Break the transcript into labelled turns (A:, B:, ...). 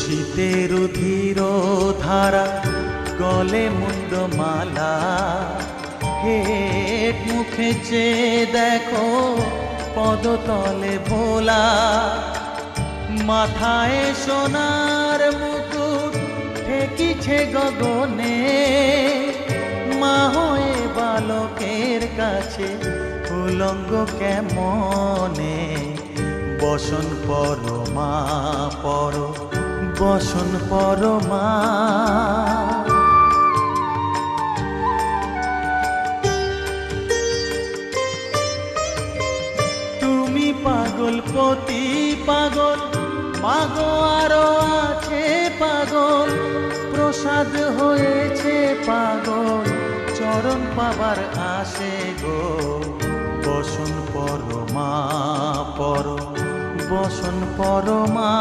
A: শীতের ধীর ধারা গলে মুন্ড মালা, হেট মুখে চেয়ে দেখো পদতলে ভোলা। মাথায় সোনার মুকুট ঠেকিছে গগনে, মা হয়ে বালকের কাছে উলঙ্গ কেমনে। বসন পরমা পর, বসন পরমা। তুমি পাগল পতি পাগল, মাগো আরো আছে পাগল, প্রসাদ হয়েছে পাগল, চরণ পাবার আসে গো। বসন পরমা পর, বসন পরমা।